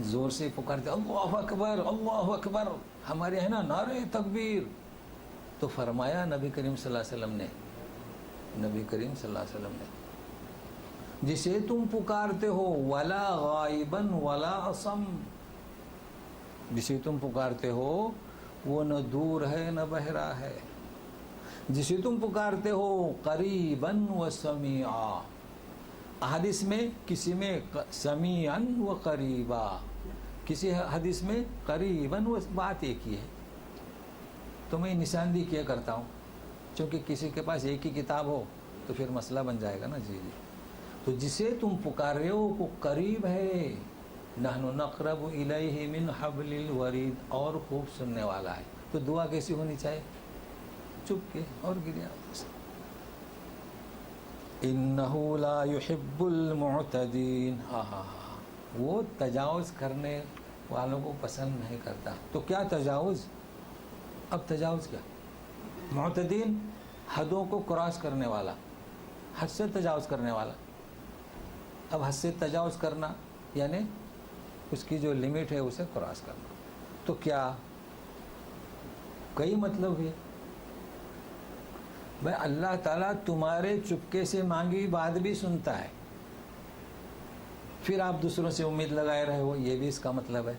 زور سے پکارتے اللہ اکبر اللہ اکبر، ہمارے ہیں نا نعرے تکبیر. تو فرمایا نبی کریم صلی اللہ علیہ وسلم نے جسے تم پکارتے ہو ولا غائباً ولا اصم، جسے تم پکارتے ہو وہ نہ دور ہے نہ بہرا ہے. جسے تم پکارتے ہو قریباً و سمیعا، حدیث میں کسی میں سمیعاً و قریبا، کسی حدیث میں قریباً و، بات ایک ہی ہے. تو میں نشاندہی کیا کرتا ہوں، چونکہ کسی کے پاس ایک ہی کتاب ہو تو پھر مسئلہ بن جائے گا نا. جی جی. تو جسے تم پکار رہے ہو وہ قریب ہے، نحن نقرب الیہ من حبل الورید، اور خوب سننے والا ہے. تو دعا کیسی ہونی چاہیے؟ چپ کے اور گریا. انہ لا يحب المعتدین، وہ تجاوز کرنے والوں کو پسند نہیں کرتا. تو کیا تجاوز؟ اب تجاوز کیا؟ معتدین، حدوں کو کراس کرنے والا، حد سے تجاوز کرنے والا. اب حد سے تجاوز کرنا یعنی اس کی جو لمٹ ہے اسے کراس کرنا. تو کیا کئی مطلب ہے بھائی. اللہ تعالیٰ تمہارے چپکے سے مانگی بات بھی سنتا ہے، پھر آپ دوسروں سے امید لگائے رہے ہو، یہ بھی اس کا مطلب ہے.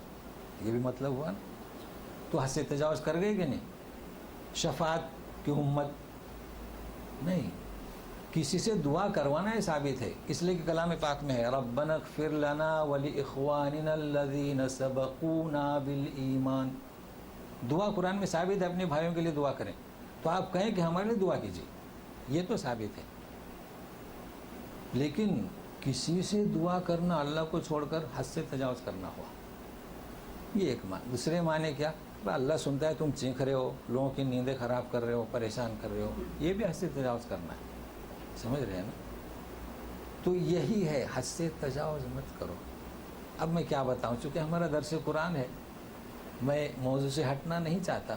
یہ بھی مطلب ہوا نا. تو حد سے تجاوز کر گئے کہ نہیں؟ شفاعت کی امت نہیں، کسی سے دعا کروانا ہے ثابت ہے، اس لیے کہ کلام پاک میں ہے ربنا اغفر لنا ولاخواننا الذین سبقونا بالایمان. دعا قرآن میں ثابت ہے، اپنے بھائیوں کے لیے دعا کریں. تو آپ کہیں کہ ہمارے لیے دعا کیجیے، یہ تو ثابت ہے. لیکن کسی سے دعا کرنا اللہ کو چھوڑ کر حد سے تجاوز کرنا ہوا، یہ ایک معنی. دوسرے معنی کیا؟ اللہ سنتا ہے تم چینک رہے ہو، لوگوں کی نیندیں خراب کر رہے ہو، پریشان کر رہے ہو، یہ بھی حد سے تجاوز کرنا ہے. سمجھ رہے ہیں نا؟ تو یہی ہے حد سے تجاوز مت کرو. اب میں کیا بتاؤں، چونکہ ہمارا درس قرآن ہے، میں موضوع سے ہٹنا نہیں چاہتا،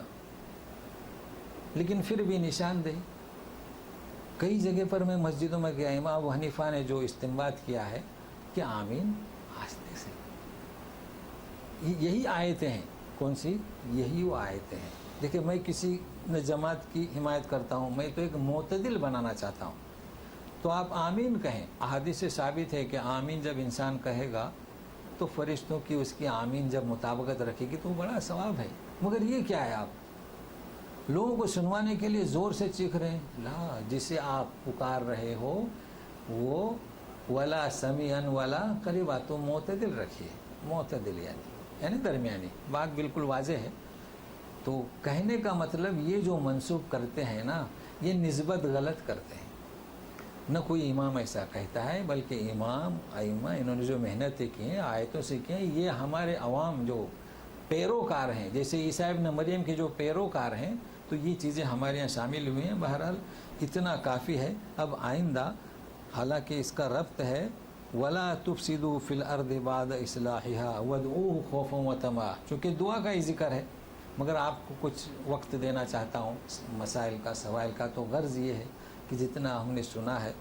لیکن پھر بھی نشاندہی. کئی جگہ پر میں مسجدوں میں گیا، امام ابو حنیفہ نے جو استنباط کیا ہے کہ آمین آہستہ سے. یہی آیتیں ہیں. کون سی؟ یہی وہ آیتیں ہیں. دیکھیں، میں کسی نہ جماعت کی حمایت کرتا ہوں، میں تو ایک معتدل بنانا چاہتا ہوں. تو آپ آمین کہیں. احادیث سے ثابت ہے کہ آمین جب انسان کہے گا تو فرشتوں کی اس کی آمین جب مطابقت رکھے گی تو وہ بڑا ثواب ہے. مگر یہ کیا ہے، آپ لوگوں کو سنوانے کے لیے زور سے چیخ رہے ہیں. لا، جسے آپ پکار رہے ہو وہ ولا سمیعاً ولا قریبا، تو معتدل رکھیے. معتدل یعنی درمیانی. بات بالکل واضح ہے. تو کہنے کا مطلب یہ جو منسوب کرتے ہیں نا، یہ نسبت غلط کرتے ہیں. نہ کوئی امام ایسا کہتا ہے، بلکہ امام ائمہ انہوں نے جو محنتیں کی ہیں، آیتوں سے کی ہیں، یہ ہمارے عوام جو پیروکار ہیں، جیسے عیسیٰ ابن مریم کے جو پیروکار ہیں، تو یہ چیزیں ہمارے یہاں شامل ہوئی ہیں. بہرحال اتنا کافی ہے. اب آئندہ حالانکہ اس کا ربط ہے ولا تفسدوا فی الارض بعد اصلاحها وادعوه خوفا وطمعا، چونکہ دعا کا ہی ذکر ہے. مگر آپ کو کچھ وقت دینا چاہتا ہوں مسائل کا، سوائل کا. تو غرض یہ ہے کہ جتنا ہم نے سنا ہے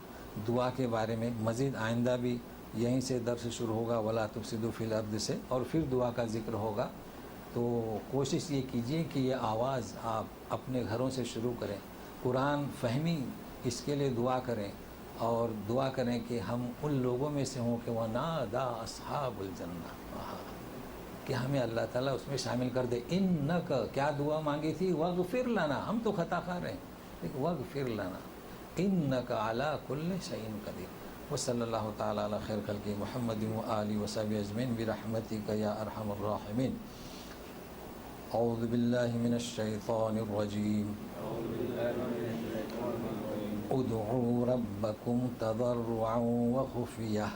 دعا کے بارے میں، مزید آئندہ بھی یہیں سے درس شروع ہوگا ولا تفسدوا فی الارض سے، اور پھر دعا کا ذکر ہوگا. تو کوشش یہ کیجیے کہ یہ آواز آپ اپنے گھروں سے شروع کریں. قرآن فہمی اس کے لیے دعا کریں اور دعا کریں کہ ہم ان لوگوں میں سے ہوں کہ وَنَادَى أَصْحَابُ الْجَنَّةِ، کہ ہمیں اللہ تعالیٰ اس میں شامل کر دے. اِنَّكَ، کیا دعا مانگی تھی؟ وَاغْفِرْ لَنَا، ہم تو خطا خار ہیں لیکن وَاغْفِرْ لَنَا إِنَّكَ عَلَىٰ كُلِّ شَيْءٍ قَدِيرٌ. وصلی اللہ تعالیٰ علی خیر خلق محمد وآلہ وصحبہ اجمعین برحمتک یا ارحم الراحمین. اعوذ باللہ من الشیطان الرجیم. ادعوا ربکم تضرعا وخفیہ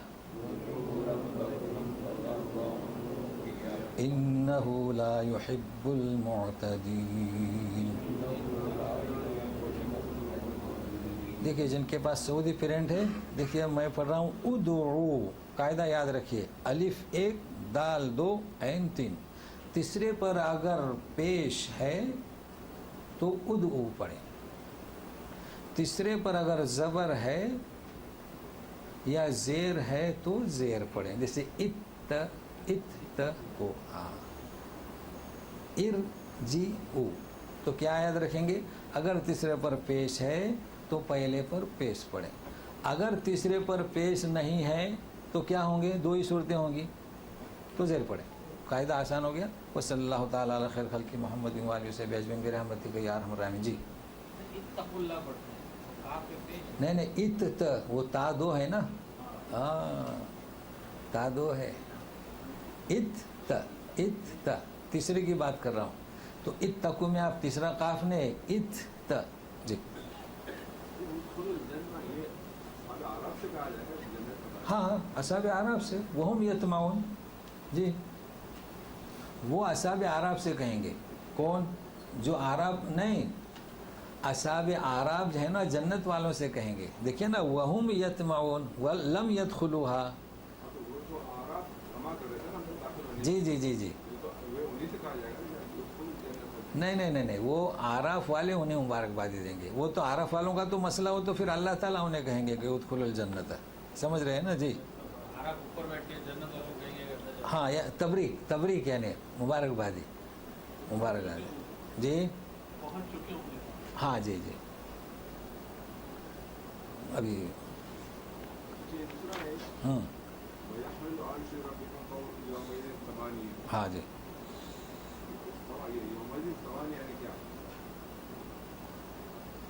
انہ لا يحب المعتدین. دیکھیے جن کے پاس سعودی پرنٹ ہے، دیکھیے میں پڑھ رہا ہوں ادعو، قاعدہ یاد رکھیے، الف 1 دال 2 عین 3. تیسرے پر اگر پیش ہے تو ادعو پڑھیں، تیسرے پر اگر زبر ہے یا زیر ہے تو زیر پڑھیں. جیسے ات کو ارجعو، تو کیا یاد رکھیں گے؟ اگر تیسرے پر پیش ہے تو پہلے پر پیش پڑھیں. اگر تیسرے پر پیش نہیں ہے تو کیا ہوں گے؟ 2 ہی صورتیں ہوں گی، تو زیر پڑھیں. قاعدہ آسان ہو گیا. وصلی اللہ تعالیٰ علی خیر خلق محمد وآلہ وصحبہ اجمعین برحمتک یا ارحم الراحمین. جی اتقوا اللہ پڑھتے ہیں، کاف کے پیش نہیں وہ تا 2 ہے نا، تا 2 ہے. ات تیسرے کی بات کر رہا ہوں. تو اتقوا میں آپ تیسرا قاف نے ات. جی ہاں اصحاب اعراف سے، وہم یطمعون. جی وہ اصحاب اعراف سے کہیں گے. کون؟ جو اعراف نہیں، اصحاب اعراف جو ہے نا جنت والوں سے کہیں گے. دیکھیے نا وہم یطمعون ولم يدخلوها. جی جی جی جی نہیں وہ اعراف والے انہیں مبارکبادی دیں گے. وہ تو اعراف والوں کا تو مسئلہ ہو تو پھر اللہ تعالیٰ انہیں کہیں گے کہ ادخلوا الجنت. سمجھ رہے ہیں نا؟ جی عرب اوپر بیٹھ کے جنت والوں کو کہیں گے. ہاں یا تبریک یعنی مبارکبادی. جی پہنچ چکے ہوں. ہاں جی ابھی ہاں جی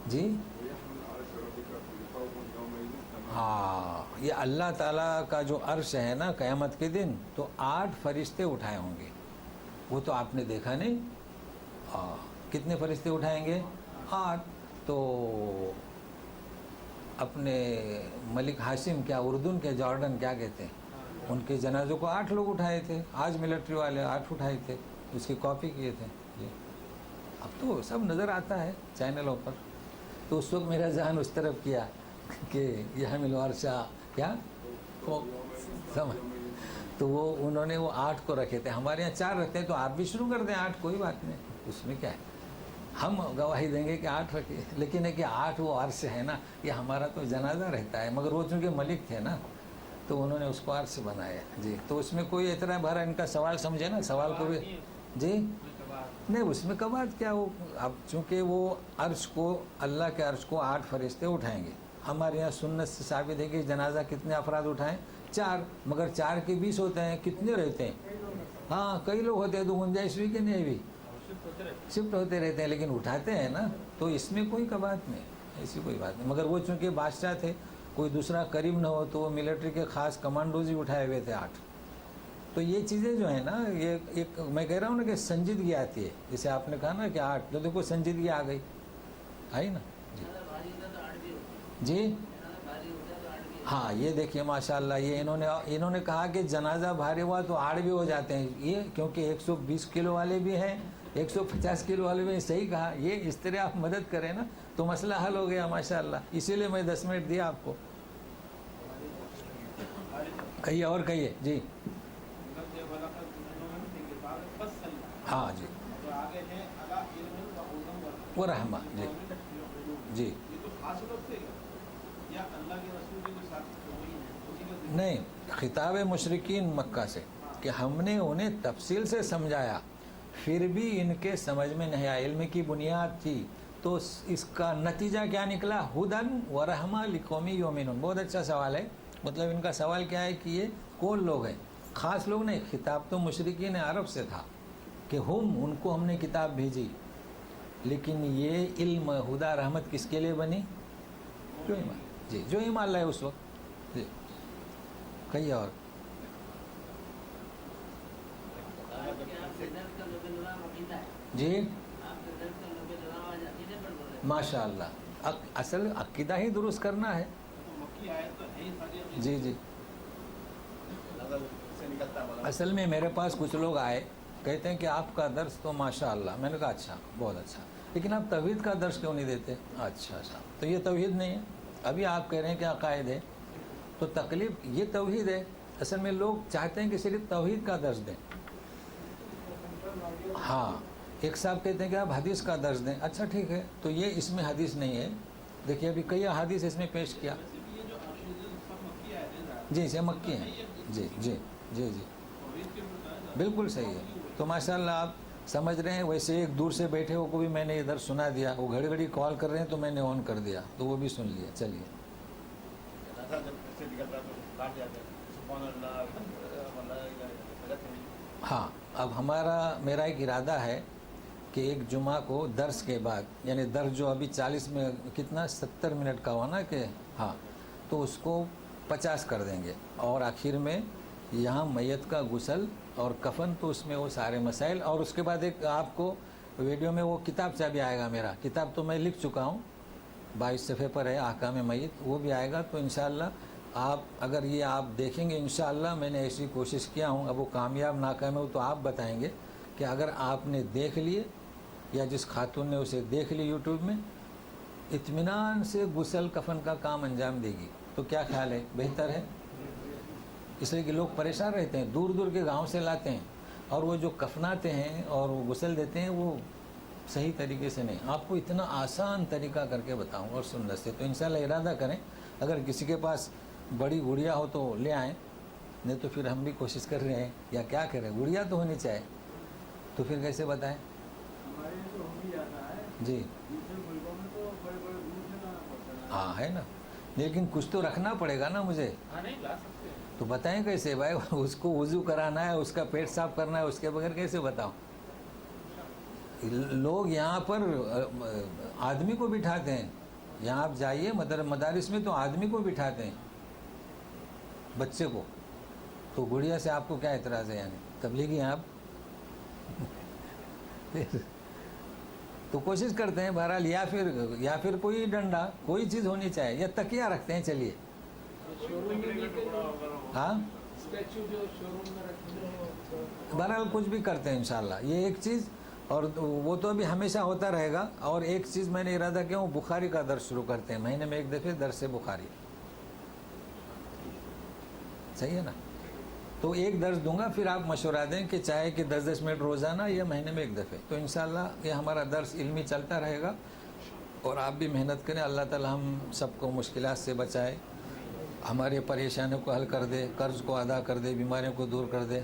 جی ہاں یہ اللہ تعالیٰ کا جو عرش ہے نا قیامت کے دن تو 8 فرشتے اٹھائے ہوں گے. وہ تو آپ نے دیکھا نہیں. کتنے فرشتے اٹھائیں گے؟ 8. تو اپنے ملک ہاشم کیا اردن کے جارڈن کیا کہتے ہیں، ان کے جنازوں کو 8 لوگ اٹھائے تھے. آج ملٹری والے 8 اٹھائے تھے، اس کی کاپی کیے تھے. جی اب تو سب نظر آتا ہے چینلوں پر. تو اس وقت میرا ذہن اس طرف کیا کہ یہ حمل ورشا کیا سمجھ. تو وہ انہوں نے وہ 8 کو رکھے تھے. ہمارے یہاں 4 رکھتے ہیں، تو آپ بھی شروع کر دیں 8. کوئی بات نہیں، اس میں کیا ہے، ہم گواہی دیں گے کہ 8 رکھے. لیکن ہے کہ 8 وہ عرش ہے نا، یہ ہمارا تو جنازہ رہتا ہے. مگر وہ چونکہ ملک تھے نا تو انہوں نے اس کو عرش بنایا. جی تو اس میں کوئی اعتراض بھرا ان کا سوال سمجھے نا، سوال کو بھی. جی نہیں اس میں کبات کیا، وہ اب چونکہ وہ عرش کو اللہ کے عرش کو 8 فرشتے اٹھائیں گے. ہمارے یہاں سنت سے ثابت ہے کہ جنازہ کتنے افراد اٹھائیں؟ 4. مگر 4 کے 20 ہوتے ہیں، کتنے رہتے ہیں؟ ہاں کئی لوگ ہوتے ہیں تو گنجائش بھی کہ نہیں بھی شفٹ ہوتے رہتے ہیں، لیکن اٹھاتے ہیں نا. تو اس میں کوئی کبات نہیں، ایسی کوئی بات نہیں. مگر وہ چونکہ بادشاہ تھے، کوئی دوسرا قریب نہ ہو، تو وہ ملٹری کے خاص کمانڈوز ہی اٹھائے ہوئے تھے 8. تو یہ چیزیں جو ہیں نا، یہ ایک میں کہہ رہا ہوں نا کہ سنجیدگی آتی ہے. جیسے آپ نے کہا نا کہ 8، تو دیکھو سنجیدگی آ گئی، آئی نا. جی ہاں یہ دیکھیے ماشاء اللہ، یہ انہوں نے کہا کہ جنازہ بھاری ہوا تو 8 بھی ہو جاتے ہیں. یہ کیونکہ 120 کلو والے بھی ہیں، 150 کلو والے بھی ہیں. صحیح کہا. یہ اس طرح آپ مدد کریں نا تو مسئلہ حل ہو گیا ماشاء اللہ. اسی لیے میں 10 منٹ دیا آپ کو. کہیے اور کہیے. جی ہاں جی وہ رحمہ. جی جی نہیں، خطاب مشرکین مکہ سے کہ ہم نے انہیں تفصیل سے سمجھایا پھر بھی ان کے سمجھ میں نہیں آیا، علم کی بنیاد تھی، تو اس کا نتیجہ کیا نکلا؟ ہدن و رحمہ لقوم یؤمنون۔ بہت اچھا سوال ہے، مطلب ان کا سوال کیا ہے کہ یہ کون لوگ ہیں؟ خاص لوگ نہیں، خطاب تو مشرکین عرب سے تھا کہ ان کو ہم نے کتاب بھیجی، لیکن یہ علم ہدا رحمت کس کے لیے بنی؟ جو ایمان، جی جو ایمان لائے اس وقت۔ جی کہیے اور جی ماشاء اللہ، اصل عقیدہ ہی درست کرنا ہے۔ مکی آیت تو ہے ہی ساری۔ جی جی، اصل میں میرے پاس کچھ لوگ آئے، کہتے ہیں کہ آپ کا درس تو ماشاء اللہ، میں نے کہا اچھا بہت اچھا، لیکن آپ توحید کا درس کیوں نہیں دیتے؟ اچھا اچھا، تو یہ توحید نہیں ہے، ابھی آپ کہہ رہے ہیں کہ عقائد ہے، تو تکلیف یہ توحید ہے۔ اصل میں لوگ چاہتے ہیں کہ صرف توحید کا درس دیں۔ ہاں، ایک صاحب کہتے ہیں کہ آپ حدیث کا درس دیں، اچھا ٹھیک ہے، تو یہ اس میں حدیث نہیں ہے، دیکھیے ابھی کئی حدیث اس میں پیش کیا۔ یہ جو سب مکی آیت ہے جی سے مکی ہیں، جی جی جی جی بالکل صحیح ہے۔ تو ماشاء اللہ آپ سمجھ رہے ہیں، ویسے ایک دور سے بیٹھے ہو کو بھی میں نے ادھر سنا دیا، وہ گھڑی گھڑی کال کر رہے ہیں تو میں نے آن کر دیا، تو وہ بھی سن لیا۔ چلیے ہاں، اب میرا ایک ارادہ ہے کہ ایک جمعہ کو درس کے بعد، یعنی درس جو ابھی 40 میں کتنا 70 منٹ کا ہوا نا کہ ہاں، تو اس کو 50 کر دیں گے، اور آخر میں یہاں میت کا غسل اور کفن، تو اس میں وہ سارے مسائل، اور اس کے بعد ایک آپ کو ویڈیو میں وہ کتاب چاہ بھی آئے گا، میرا کتاب تو میں لکھ چکا ہوں، 22 صفحے پر ہے، احکام میت، وہ بھی آئے گا۔ تو انشاءاللہ آپ اگر یہ آپ دیکھیں گے، انشاءاللہ میں نے ایسی کوشش کیا ہوں، اب وہ کامیاب ناکام ہو تو آپ بتائیں گے کہ اگر آپ نے دیکھ لیے یا جس خاتون نے اسے دیکھ لی یوٹیوب میں، اطمینان سے غسل کفن کا کام انجام دے گی، تو کیا خیال ہے؟ بہتر ہے؟ اس لیے کہ لوگ پریشان رہتے ہیں، دور دور کے گاؤں سے لاتے ہیں، اور وہ جو کفناتے ہیں اور وہ غسل دیتے ہیں وہ صحیح طریقے سے نہیں۔ آپ کو اتنا آسان طریقہ کر کے بتاؤں اور سنت سے، تو انشاءاللہ ارادہ کریں، اگر کسی کے پاس بڑی گڑیا ہو تو لے آئیں، نہیں تو پھر ہم بھی کوشش کر رہے ہیں، یا کیا کریں، گڑیا تو ہونی چاہیے، تو پھر کیسے بتائیں؟ ہمارے تو ہو بھی جاتا ہے جی دوسرے ملکوں میں، تو بڑے بڑے دور سے لانا پڑتا ہے۔ ہاں ہے نا، لیکن کچھ تو رکھنا پڑے گا نا مجھے، ہاں نہیں لا سکتے ہیں۔ تو بتائیں کیسے بھائی؟ اس کو وضو کرانا ہے، اس کا پیٹ صاف کرنا ہے، اس کے بغیر کیسے بتاؤں؟ لوگ یہاں پر آدمی کو بٹھاتے ہیں، یہاں آپ جائیے مدارس میں تو آدمی کو بٹھاتے ہیں، بچے کو، تو گڑیا سے آپ کو کیا اعتراض ہے؟ یعنی تبلیغی ہیں آپ؟ تو کوشش کرتے ہیں بہرحال، یا پھر کوئی ڈنڈا، کوئی چیز ہونی چاہیے، یا تکیہ رکھتے ہیں، چلیے ہاں، اسٹیچو جو شو روم میں رکھتے ہیں، بہرحال کچھ بھی کرتے ہیں انشاءاللہ، یہ ایک چیز، اور وہ تو ابھی ہمیشہ ہوتا رہے گا۔ اور ایک چیز میں نے ارادہ کیا ہوں، بخاری کا درس شروع کرتے ہیں، مہینے میں ایک دفعہ درس بخاری، صحیح ہے نا؟ تو ایک درس دوں گا، پھر آپ مشورہ دیں کہ چاہے کہ 10-10 منٹ روزانہ یا مہینے میں ایک دفعہ، تو انشاءاللہ یہ ہمارا درس علمی چلتا رہے گا، اور آپ بھی محنت کریں، اللہ تعالی ہم سب کو مشکلات سے بچائے، ہماری پریشانیوں کو حل کر دے، قرض کو ادا کر دے، بیماریوں کو دور کر دے۔